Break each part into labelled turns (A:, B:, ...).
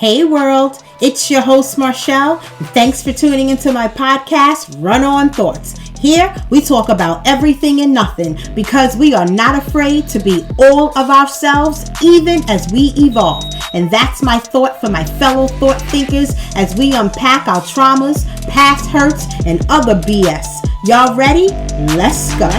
A: Hey world, it's your host Marshall. Thanks for tuning into my podcast, runONthoughts. Here we talk about everything and nothing because we are not afraid to be all of ourselves even as we evolve. And that's my thought for my fellow thought thinkers as we unpack our traumas, past hurts, and other BS. Y'all ready? Let's go.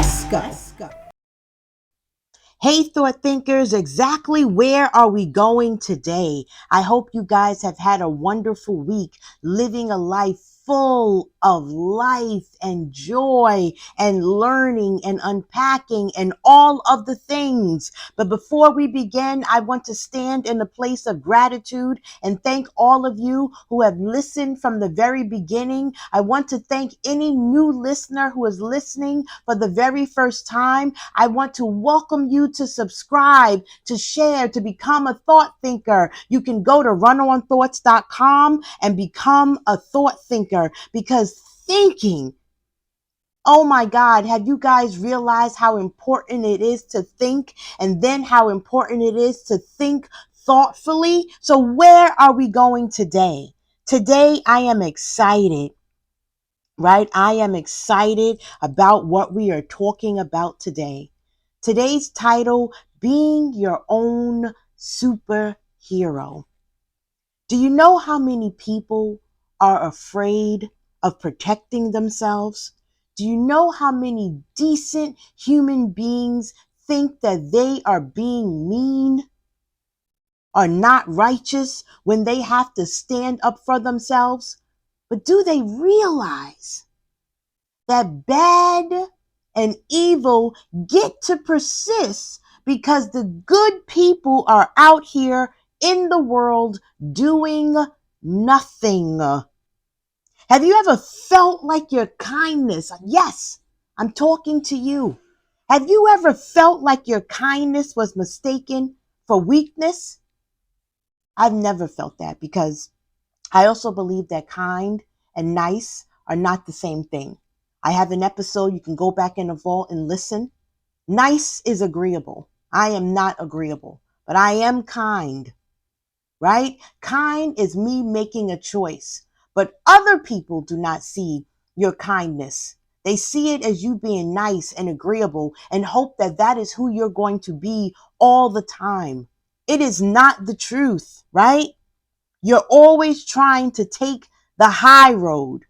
A: Hey, thought thinkers, exactly where are we going today? I hope you guys have had a wonderful week living a life full of life and joy and learning and unpacking and all of the things. But before we begin, I want to stand in a place of gratitude and thank all of you who have listened from the very beginning. I want to thank any new listener who is listening for the very first time. I want to welcome you to subscribe, to share, to become a thought thinker. You can go to runONthoughts.com and become a thought thinker because thinking, oh my God, have you guys realized how important it is to think and then how important it is to think thoughtfully? So where are we going today? Today, I am excited. Right? I am excited about what we are talking about today. Today's title, Being Your Own Superhero. Do you know how many people are afraid of protecting themselves? Do you know how many decent human beings think that they are being mean, are not righteous when they have to stand up for themselves? But do they realize that bad and evil get to persist because the good people are out here in the world doing nothing? Have you ever felt like your kindness? Yes, I'm talking to you. Have you ever felt like your kindness was mistaken for weakness? I've never felt that because I also believe that kind and nice are not the same thing. I have an episode, you can go back in the vault and listen. Nice is agreeable. I am not agreeable, but I am kind, right? Kind is me making a choice, but other people do not see your kindness. They see it as you being nice and agreeable and hope that that is who you're going to be all the time. It is not the truth, right? You're always trying to take the high road,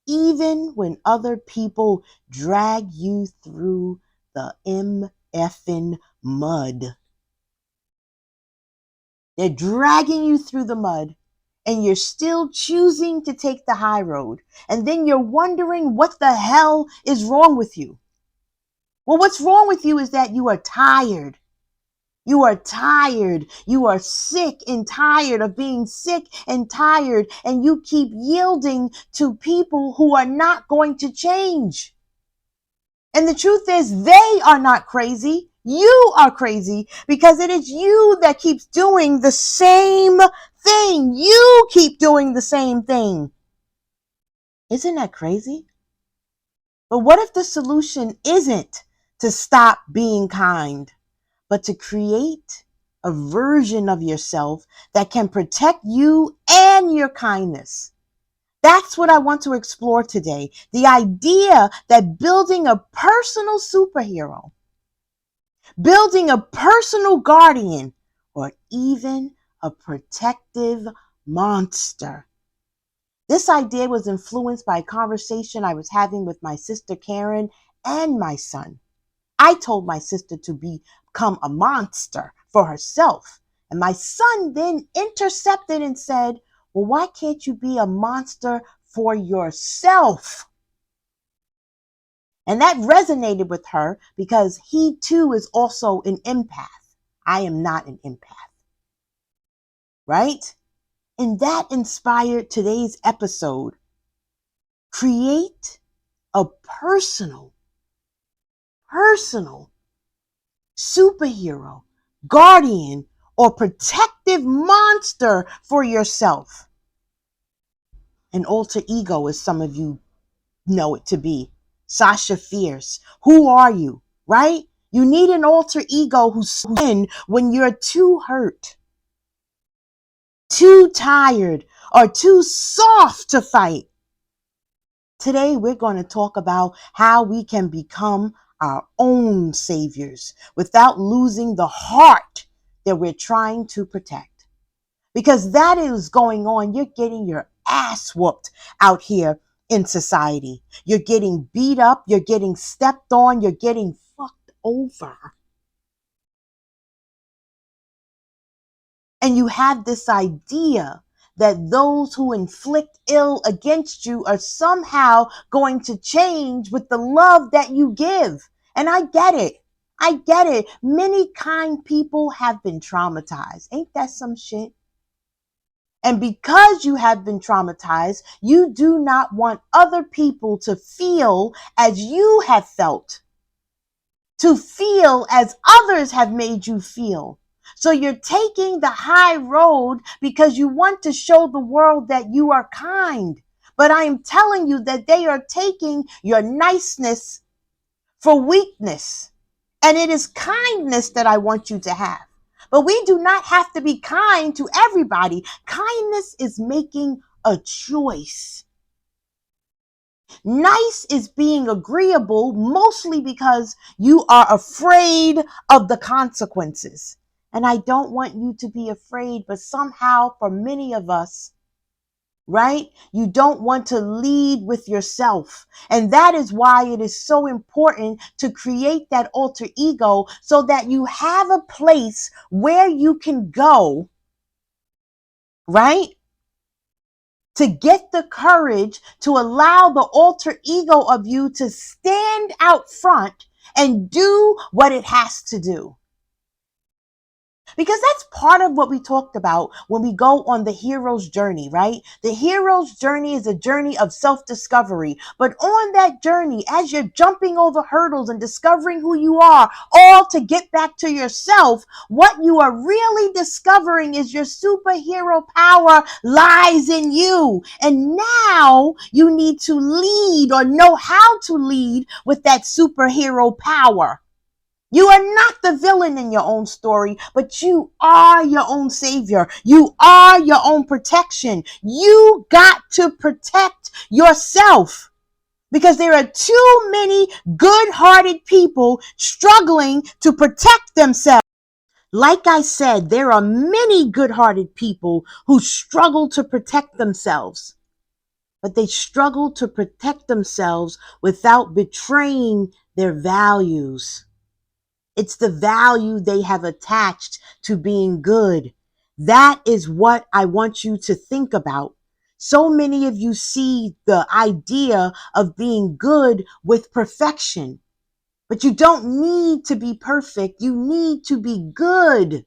A: even when other people drag you through the MFing mud. They're dragging you through the mud and you're still choosing to take the high road. And then you're wondering what the hell is wrong with you. Well, what's wrong with you is that you are tired. You are tired. You are sick and tired of being sick and tired. And you keep yielding to people who are not going to change. And the truth is they are not crazy. You are crazy because it is you that keeps doing the same thing. You keep doing the same thing. Isn't that crazy? But what if the solution isn't to stop being kind, but to create a version of yourself that can protect you and your kindness? That's what I want to explore today. The idea that building a personal superhero, building a personal guardian, or even a protective monster. This idea was influenced by a conversation I was having with my sister Karen and my son. I told my sister to become a monster for herself. And my son then intercepted and said, well, why can't you be a monster for yourself? And that resonated with her because he too is also an empath. I am not an empath, right? And that inspired today's episode. Create a personal superhero, guardian, or protective monster for yourself. An alter ego, as some of you know it to be. Sasha Fierce. Who are you, right? You need an alter ego who's in when you're too hurt, too tired, or too soft to fight. Today, we're going to talk about how we can become our own saviors without losing the heart that we're trying to protect. Because that is going on. You're getting your ass whooped out here in society. You're getting beat up. You're getting stepped on. You're getting fucked over. And you have this idea that those who inflict ill against you are somehow going to change with the love that you give. And I get it. I get it. Many kind people have been traumatized. Ain't that some shit? And because you have been traumatized, you do not want other people to feel as you have felt, to feel as others have made you feel. So you're taking the high road because you want to show the world that you are kind. But I am telling you that they are taking your niceness for weakness. And it is kindness that I want you to have. But we do not have to be kind to everybody. Kindness is making a choice. Nice is being agreeable, mostly because you are afraid of the consequences. And I don't want you to be afraid, but somehow for many of us, right? You don't want to lead with yourself. And that is why it is so important to create that alter ego so that you have a place where you can go, right? To get the courage to allow the alter ego of you to stand out front and do what it has to do. Because that's part of what we talked about when we go on the hero's journey, right? The hero's journey is a journey of self-discovery. But on that journey, as you're jumping over hurdles and discovering who you are, all to get back to yourself, what you are really discovering is your superhero power lies in you. And now you need to lead or know how to lead with that superhero power. You are not the villain in your own story, but you are your own savior. You are your own protection. You got to protect yourself because there are too many good-hearted people struggling to protect themselves. Like I said, there are many good-hearted people who struggle to protect themselves, but they struggle to protect themselves without betraying their values. It's the value they have attached to being good. That is what I want you to think about. So many of you see the idea of being good with perfection, but you don't need to be perfect. You need to be good.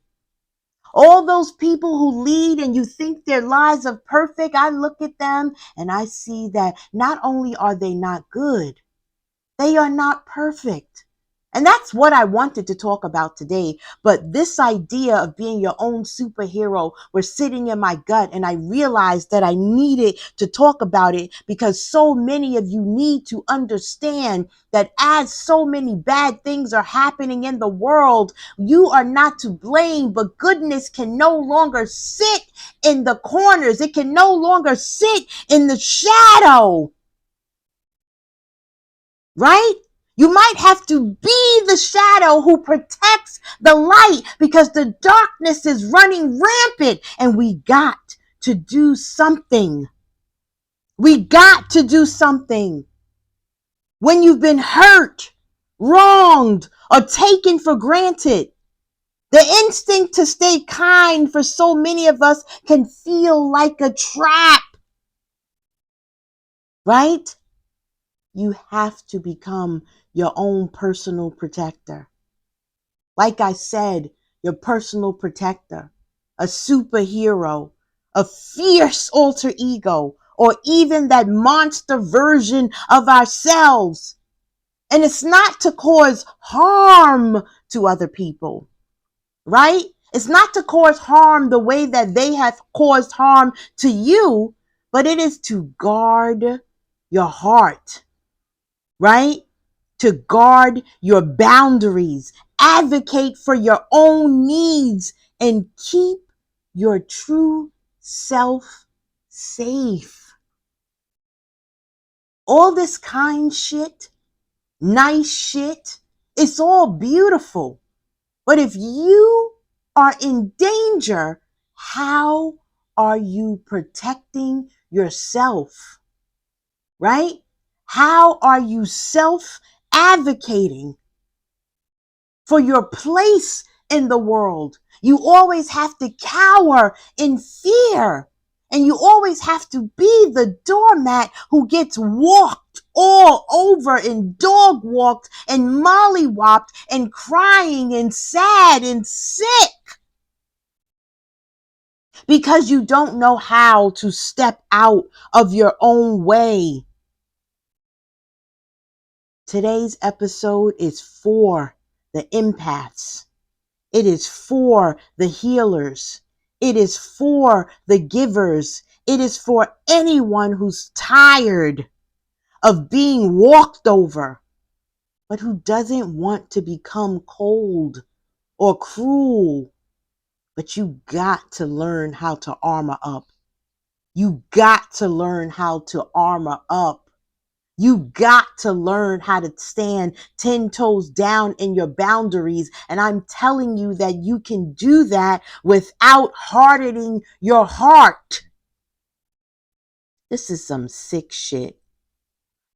A: All those people who lead and you think their lives are perfect, I look at them and I see that not only are they not good, they are not perfect. And that's what I wanted to talk about today. But this idea of being your own superhero was sitting in my gut, and I realized that I needed to talk about it because so many of you need to understand that as so many bad things are happening in the world, you are not to blame, but goodness can no longer sit in the corners. It can no longer sit in the shadow. Right? You might have to be the shadow who protects the light because the darkness is running rampant and we got to do something. We got to do something. When you've been hurt, wronged, or taken for granted, the instinct to stay kind for so many of us can feel like a trap. Right? You have to become your own personal protector. Like I said, your personal protector, a superhero, a fierce alter ego, or even that monster version of ourselves. And it's not to cause harm to other people, right? It's not to cause harm the way that they have caused harm to you, but it is to guard your heart, right? To guard your boundaries, advocate for your own needs, and keep your true self safe. All this kind shit, nice shit, it's all beautiful. But if you are in danger, how are you protecting yourself? Right? How are you self advocating for your place in the world? You always have to cower in fear. And you always have to be the doormat who gets walked all over and dog walked and mollywopped and crying and sad and sick because you don't know how to step out of your own way. Today's episode is for the empaths. It is for the healers. It is for the givers. It is for anyone who's tired of being walked over, but who doesn't want to become cold or cruel. But you got to learn how to armor up. You got to learn how to armor up. You got to learn how to stand 10 toes down in your boundaries. And I'm telling you that you can do that without hardening your heart. This is some sick shit.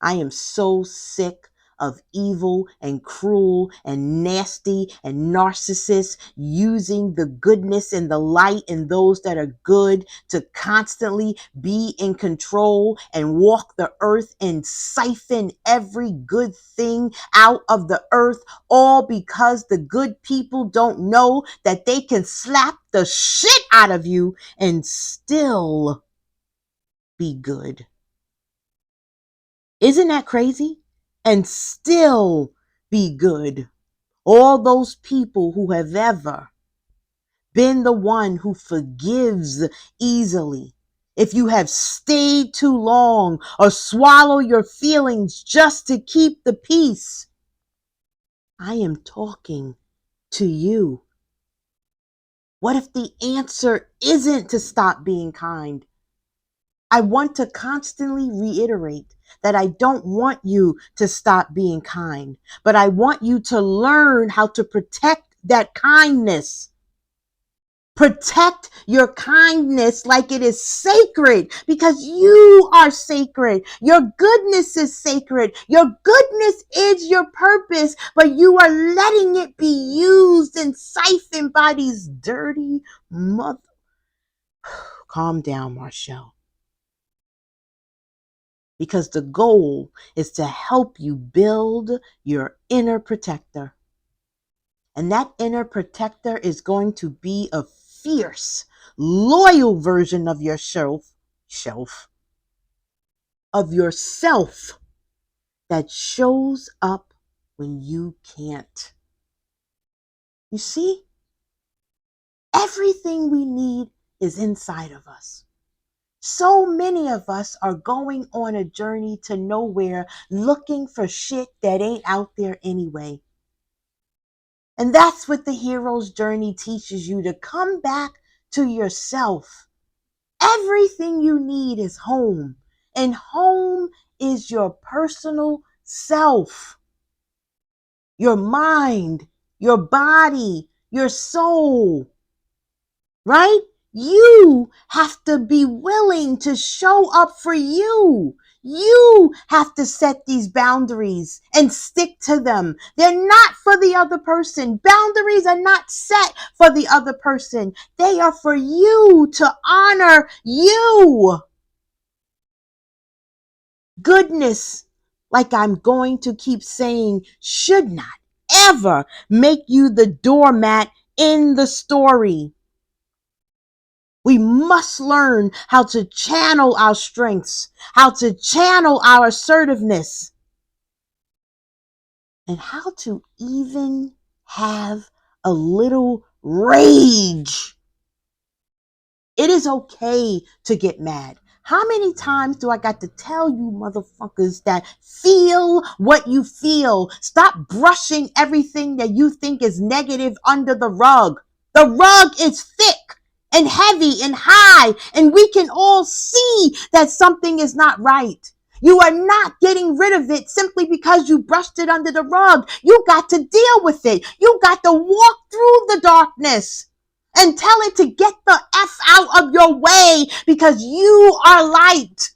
A: I am so sick of evil and cruel and nasty and narcissists using the goodness and the light in those that are good to constantly be in control and walk the earth and siphon every good thing out of the earth, all because the good people don't know that they can slap the shit out of you and still be good. Isn't that crazy? And still be good. All those people who have ever been the one who forgives easily. If you have stayed too long or swallow your feelings just to keep the peace, I am talking to you. What if the answer isn't to stop being kind? I want to constantly reiterate that I don't want you to stop being kind, but I want you to learn how to protect that kindness. Protect your kindness like it is sacred, because you are sacred. Your goodness is sacred. Your goodness is your purpose, but you are letting it be used and siphoned by these dirty mother. Calm down, Marshall. Because the goal is to help you build your inner protector. And that inner protector is going to be a fierce, loyal version of yourself, of yourself that shows up when you can't. You see, everything we need is inside of us. So many of us are going on a journey to nowhere looking for shit that ain't out there anyway. And that's what the hero's journey teaches you, to come back to yourself. Everything you need is home, and home is your personal self, your mind, your body, your soul, right? You have to be willing to show up for you. You have to set these boundaries and stick to them. They're not for the other person. Boundaries are not set for the other person. They are for you, to honor you. Goodness, like I'm going to keep saying, should not ever make you the doormat in the story. We must learn how to channel our strengths, how to channel our assertiveness, and how to even have a little rage. It is okay to get mad. How many times do I got to tell you motherfuckers that feel what you feel? Stop brushing everything that you think is negative under the rug. The rug is thick. and heavy and high, and we can all see that something is not right. You are not getting rid of it simply because you brushed it under the rug. You got to deal with it. You got to walk through the darkness and tell it to get the F out of your way because you are light.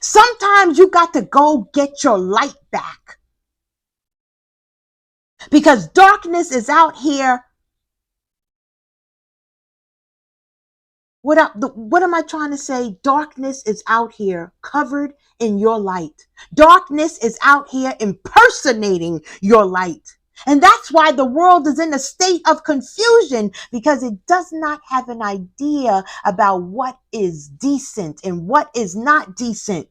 A: Sometimes you got to go get your light back because darkness is out here. What am I trying to say? Darkness is out here covered in your light. Darkness is out here impersonating your light. And that's why the world is in a state of confusion because it does not have an idea about what is decent and what is not decent.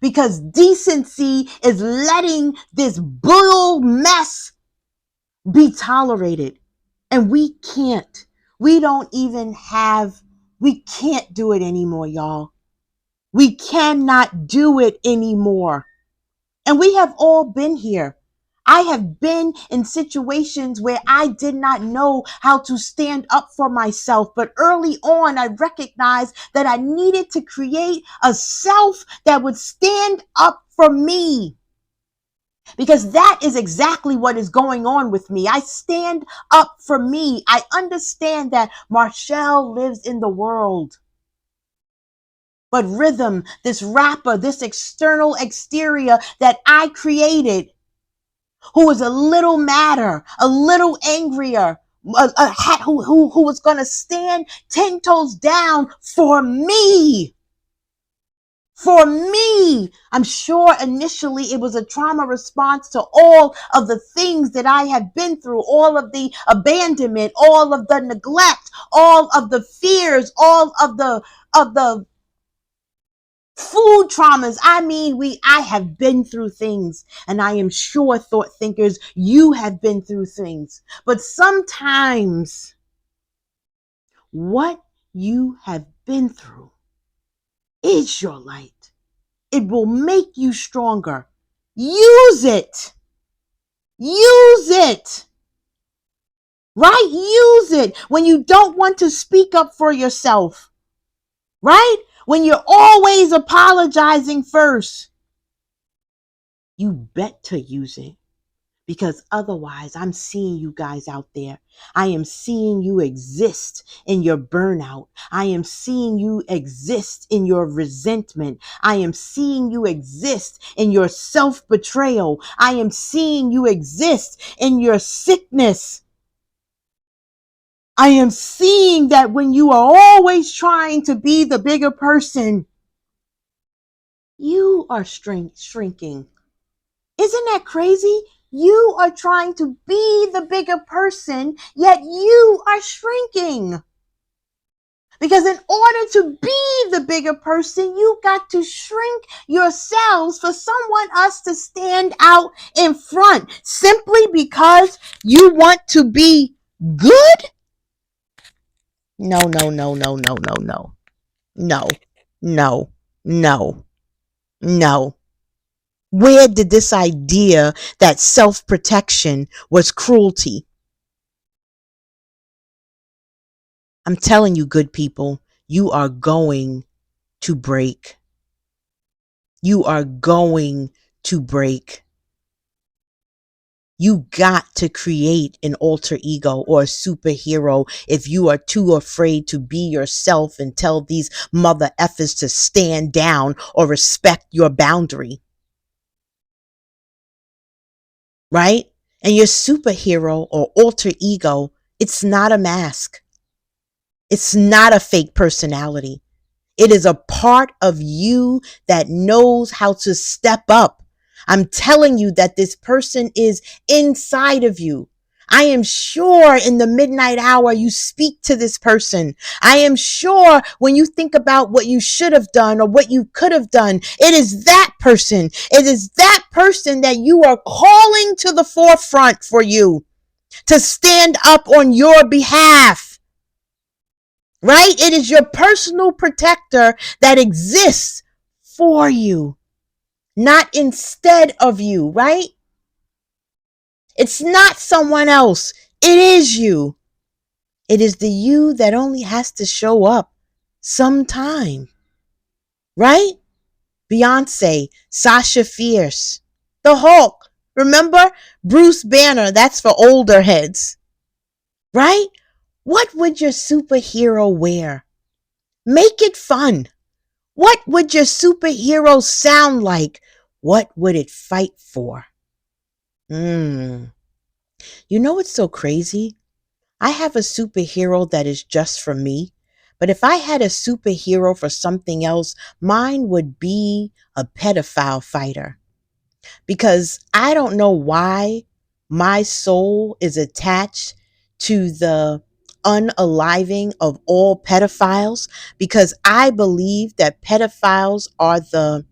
A: Because decency is letting this bull mess be tolerated. And we can't. We don't even have, we can't do it anymore, y'all. We cannot do it anymore. And we have all been here. I have been in situations where I did not know how to stand up for myself. But early on, I recognized that I needed to create a self that would stand up for me. Because that is exactly what is going on with me. I stand up for me. I understand that Marshall lives in the world. But rhythm, this rapper, this external exterior that I created, who is a little madder, a little angrier, who was going to stand 10 toes down for me. For me, I'm sure initially it was a trauma response to all of the things that I have been through, all of the abandonment, all of the neglect, all of the fears, all of the food traumas. I have been through things, and I am sure, thought thinkers, you have been through things. But sometimes what you have been through is your light. It will make you stronger. Use it. Use it. Right? Use it when you don't want to speak up for yourself. Right? When you're always apologizing first. You bet to use it. Because otherwise, I'm seeing you guys out there. I am seeing you exist in your burnout. I am seeing you exist in your resentment. I am seeing you exist in your self-betrayal. I am seeing you exist in your sickness. I am seeing that when you are always trying to be the bigger person, you are shrinking. Isn't that crazy? You are trying to be the bigger person, yet you are shrinking. Because in order to be the bigger person, you got to shrink yourselves for someone else to stand out in front simply because you want to be good? No, no, no, no, no, no, no. No, no, no, no. Where did this idea that self-protection was cruelty? I'm telling you, good people, you are going to break. You are going to break. You got to create an alter ego or a superhero if you are too afraid to be yourself and tell these mother effers to stand down or respect your boundary. Right? And your superhero or alter ego, it's not a mask. It's not a fake personality. It is a part of you that knows how to step up. I'm telling you that this person is inside of you. I am sure in the midnight hour you speak to this person. I am sure when you think about what you should have done or what you could have done, it is that person. It is that person that you are calling to the forefront for you to stand up on your behalf. Right? It is your personal protector that exists for you, not instead of you, right? It's not someone else. It is you. It is the you that only has to show up sometime, right? Beyonce, Sasha Fierce, the Hulk. Remember? Bruce Banner, that's for older heads, right? What would your superhero wear? Make it fun. What would your superhero sound like? What would it fight for? You know what's so crazy? I have a superhero that is just for me. But if I had a superhero for something else, mine would be a pedophile fighter. Because I don't know why my soul is attached to the unaliving of all pedophiles, because I believe that pedophiles are the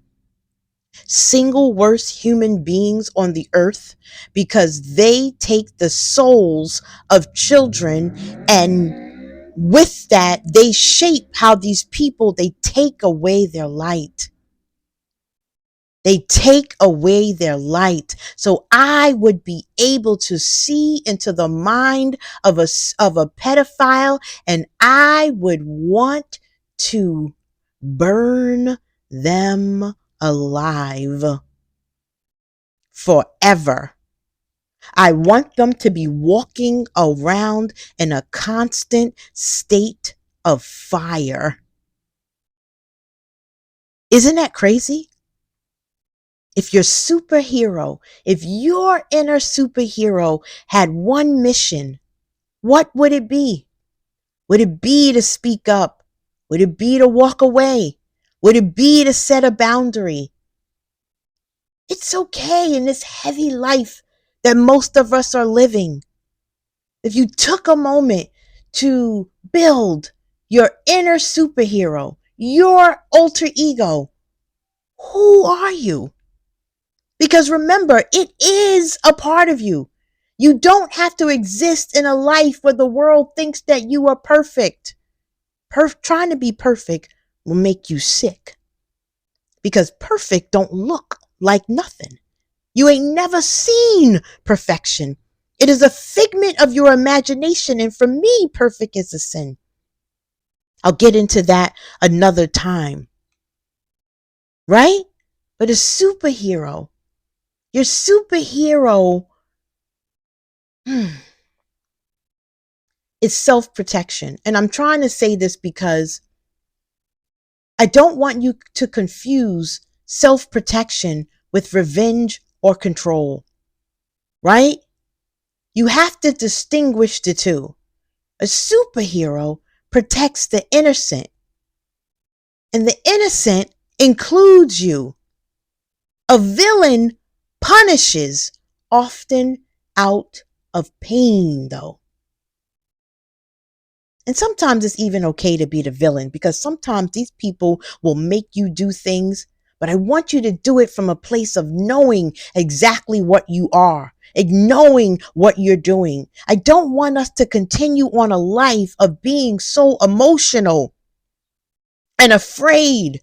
A: single worst human beings on the earth, because they take the souls of children, and with that they shape how these people, they take away their light. They take away their light. So I would be able to see into the mind of a pedophile, and I would want to burn them alive forever. I want them to be walking around in a constant state of fire. Isn't that crazy? If your inner superhero had one mission, what would it be? Would it be to speak up? Would it be to walk away? Would it be to set a boundary? It's okay in this heavy life that most of us are living. If you took a moment to build your inner superhero, your alter ego, who are you? Because remember, it is a part of you. You don't have to exist in a life where the world thinks that you are perfect. Trying to be perfect will make you sick, because perfect don't look like nothing. You ain't never seen perfection. It is a figment of your imagination. And for me, perfect is a sin. I'll get into that another time. Right? But a superhero, your superhero is self-protection. And I'm trying to say this because I don't want you to confuse self-protection with revenge or control. Right? You have to distinguish the two. A superhero protects the innocent, and the innocent includes you. A villain punishes, often out of pain, though. And sometimes it's even okay to be the villain, because sometimes these people will make you do things, but I want you to do it from a place of knowing exactly what you are, knowing what you're doing. I don't want us to continue on a life of being so emotional and afraid.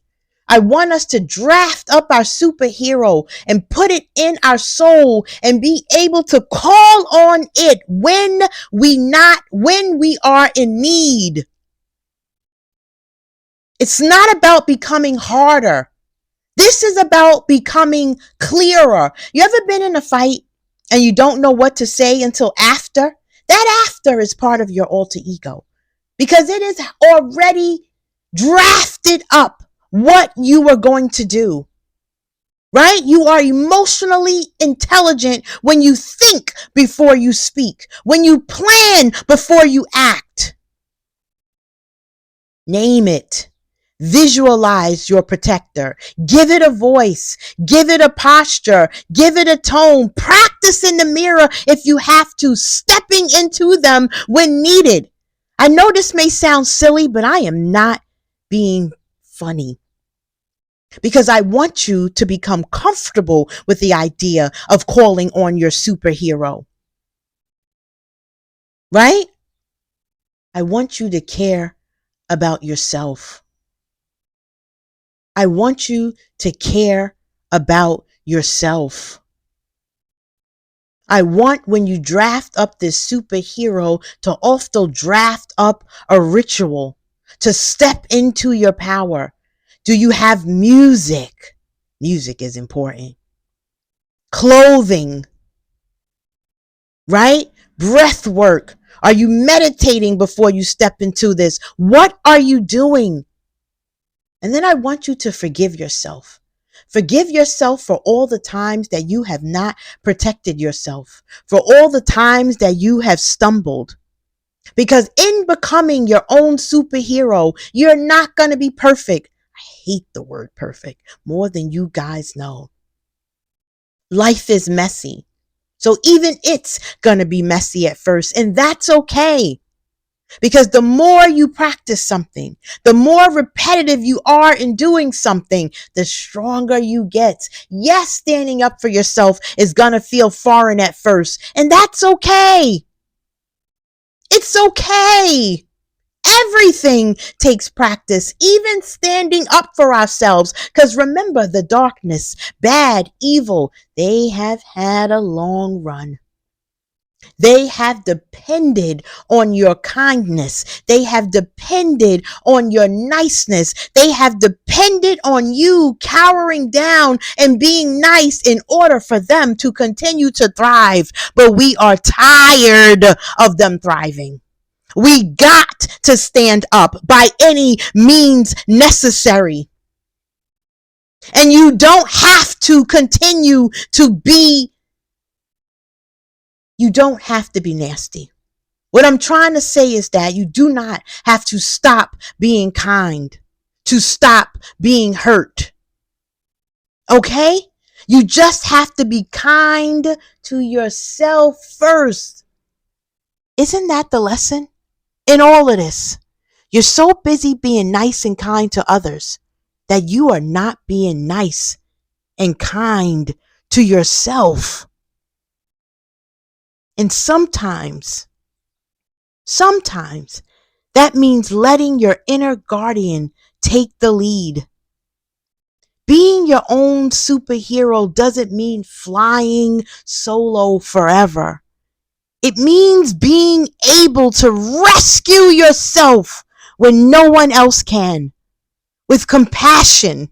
A: I want us to draft up our superhero and put it in our soul and be able to call on it when we are in need. It's not about becoming harder. This is about becoming clearer. You ever been in a fight and you don't know what to say until after? That after is part of your alter ego, because it is already drafted up what you are going to do, right? You are emotionally intelligent when you think before you speak, when you plan before you act. Name it. Visualize your protector. Give it a voice. Give it a posture. Give it a tone. Practice in the mirror if you have to, stepping into them when needed. I know this may sound silly, but I am not being funny, because I want you to become comfortable with the idea of calling on your superhero, right? I want you to care about yourself. I want you to care about yourself. I want when you draft up this superhero to also draft up a ritual to step into your power. Do you have music? Music is important. Clothing, right? Breath work. Are you meditating before you step into this? What are you doing? And then I want you to forgive yourself. Forgive yourself for all the times that you have not protected yourself, for all the times that you have stumbled. Because in becoming your own superhero, you're not going to be perfect. I hate the word perfect more than you guys know. Life is messy. So even it's going to be messy at first, and that's okay. Because the more you practice something, the more repetitive you are in doing something, the stronger you get. Yes, standing up for yourself is going to feel foreign at first, and that's okay. It's okay. Everything takes practice, even standing up for ourselves. Because remember, the darkness, bad, evil, they have had a long run. They have depended on your kindness. They have depended on your niceness. They have depended on you cowering down and being nice in order for them to continue to thrive. But we are tired of them thriving. We got to stand up by any means necessary. And you don't have to continue to be, you don't have to be nasty. What I'm trying to say is that you do not have to stop being kind, to stop being hurt. Okay? You just have to be kind to yourself first. Isn't that the lesson in all of this? You're so busy being nice and kind to others that you are not being nice and kind to yourself. And sometimes that means letting your inner guardian take the lead. Being your own superhero doesn't mean flying solo forever. It means being able to rescue yourself when no one else can, with compassion,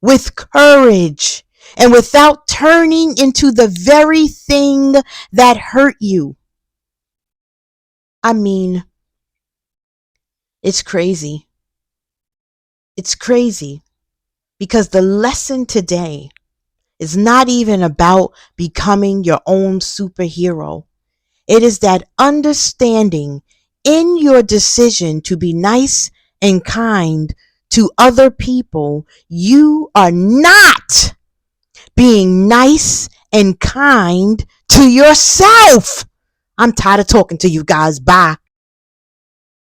A: with courage, and without turning into the very thing that hurt you. I mean, it's crazy. It's crazy because the lesson today is not even about becoming your own superhero. It is that understanding in your decision to be nice and kind to other people, you are not being nice and kind to yourself. I'm tired of talking to you guys. Bye.